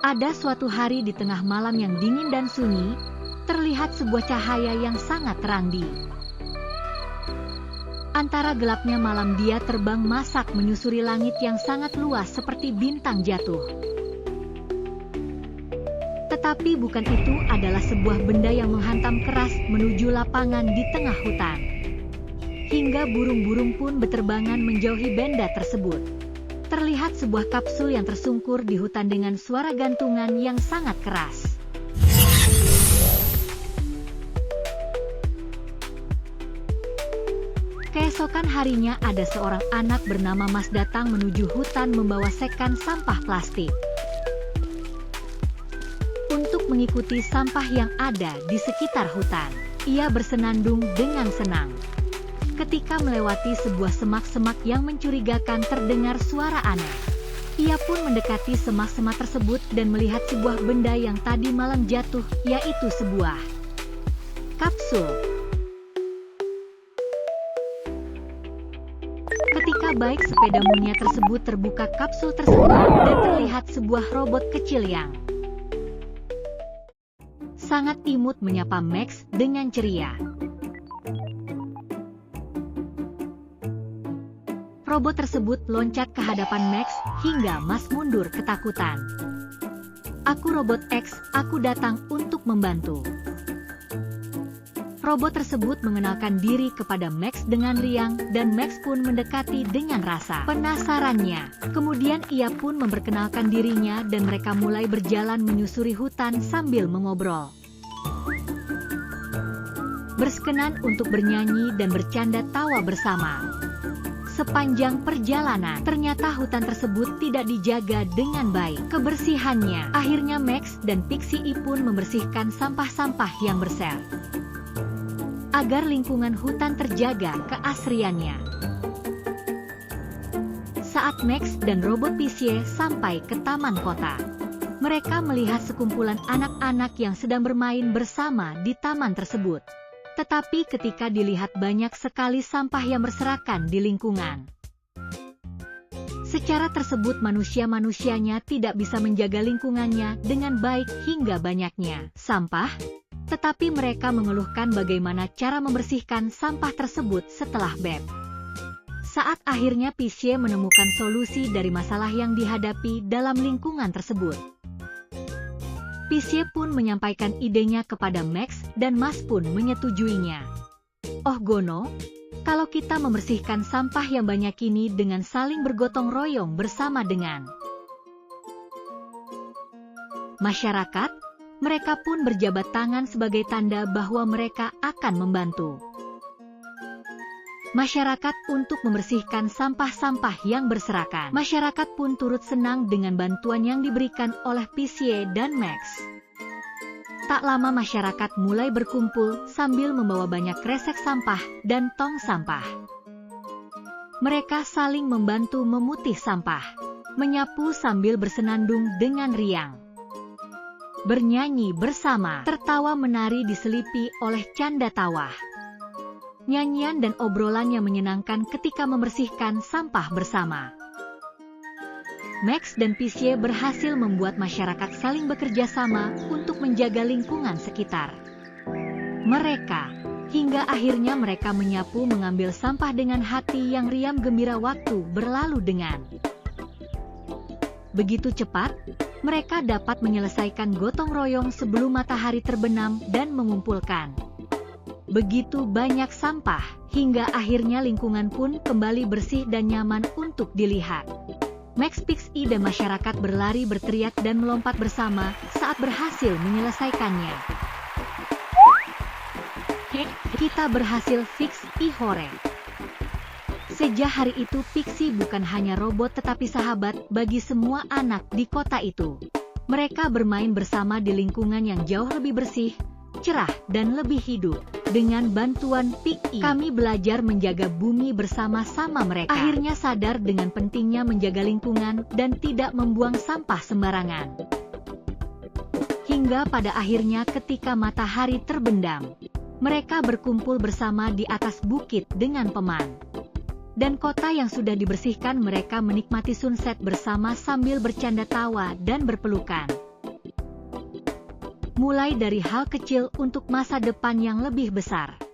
Ada suatu hari di tengah malam yang dingin dan sunyi, terlihat sebuah cahaya yang sangat terang di antara gelapnya malam. Dia terbang masak menyusuri langit yang sangat luas seperti bintang jatuh. Tetapi bukan itu adalah sebuah benda yang menghantam keras menuju lapangan di tengah hutan. Hingga burung-burung pun berterbangan menjauhi benda tersebut. Terlihat sebuah kapsul yang tersungkur di hutan dengan suara gantungan yang sangat keras. Keesokan harinya ada seorang anak bernama Mas datang menuju hutan membawa sekan sampah plastik. Untuk mengikuti sampah yang ada di sekitar hutan, ia bersenandung dengan senang. Ketika melewati sebuah semak-semak yang mencurigakan, terdengar suara aneh. Ia pun mendekati semak-semak tersebut dan melihat sebuah benda yang tadi malam jatuh, yaitu sebuah kapsul. Ketika baik sepeda Munya tersebut terbuka kapsul tersebut dan terlihat sebuah robot kecil yang sangat imut menyapa Max dengan ceria. Robot tersebut loncat ke hadapan Max hingga Mas mundur ketakutan. "Aku Robot X, aku datang untuk membantu." Robot tersebut mengenalkan diri kepada Max dengan riang dan Max pun mendekati dengan rasa penasarannya. Kemudian ia pun memperkenalkan dirinya dan mereka mulai berjalan menyusuri hutan sambil mengobrol. Berkenan untuk bernyanyi dan bercanda tawa bersama. Sepanjang perjalanan, ternyata hutan tersebut tidak dijaga dengan baik kebersihannya. Akhirnya Max dan Pixie pun membersihkan sampah-sampah yang bersel agar lingkungan hutan terjaga keasriannya. Saat Max dan robot Pixie sampai ke taman kota, mereka melihat sekumpulan anak-anak yang sedang bermain bersama di taman tersebut. Tetapi ketika dilihat banyak sekali sampah yang berserakan di lingkungan. Secara tersebut manusia-manusianya tidak bisa menjaga lingkungannya dengan baik hingga banyaknya sampah. Tetapi mereka mengeluhkan bagaimana cara membersihkan sampah tersebut setelah beb. Saat akhirnya Pixie menemukan solusi dari masalah yang dihadapi dalam lingkungan tersebut. Pixie pun menyampaikan idenya kepada Max dan Mas pun menyetujuinya. "Oh Gono, kalau kita membersihkan sampah yang banyak ini dengan saling bergotong royong bersama dengan masyarakat, mereka pun berjabat tangan sebagai tanda bahwa mereka akan membantu masyarakat untuk membersihkan sampah-sampah yang berserakan. Masyarakat pun turut senang dengan bantuan yang diberikan oleh Pixie dan Max. Tak lama masyarakat mulai berkumpul sambil membawa banyak kresek sampah dan tong sampah. Mereka saling membantu memutih sampah, menyapu sambil bersenandung dengan riang. Bernyanyi bersama, tertawa menari diselipi oleh canda tawa. Nyanyian dan obrolan yang menyenangkan ketika membersihkan sampah bersama. Max dan Pixie berhasil membuat masyarakat saling bekerja sama untuk menjaga lingkungan sekitar mereka. Hingga akhirnya mereka menyapu mengambil sampah dengan hati yang riang gembira. Waktu berlalu dengan begitu cepat, mereka dapat menyelesaikan gotong royong sebelum matahari terbenam dan mengumpulkan begitu banyak sampah, hingga akhirnya lingkungan pun kembali bersih dan nyaman untuk dilihat. Max, Pixie dan masyarakat berlari berteriak dan melompat bersama saat berhasil menyelesaikannya. "Hei, kita berhasil fix ihore." Sejak hari itu Pixie bukan hanya robot tetapi sahabat bagi semua anak di kota itu. Mereka bermain bersama di lingkungan yang jauh lebih bersih, cerah, dan lebih hidup. Dengan bantuan Pixie, kami belajar menjaga bumi bersama-sama. Mereka akhirnya sadar dengan pentingnya menjaga lingkungan dan tidak membuang sampah sembarangan. Hingga pada akhirnya ketika matahari terbendam, mereka berkumpul bersama di atas bukit dengan peman. Dan kota yang sudah dibersihkan, mereka menikmati sunset bersama sambil bercanda tawa dan berpelukan. Mulai dari hal kecil untuk masa depan yang lebih besar.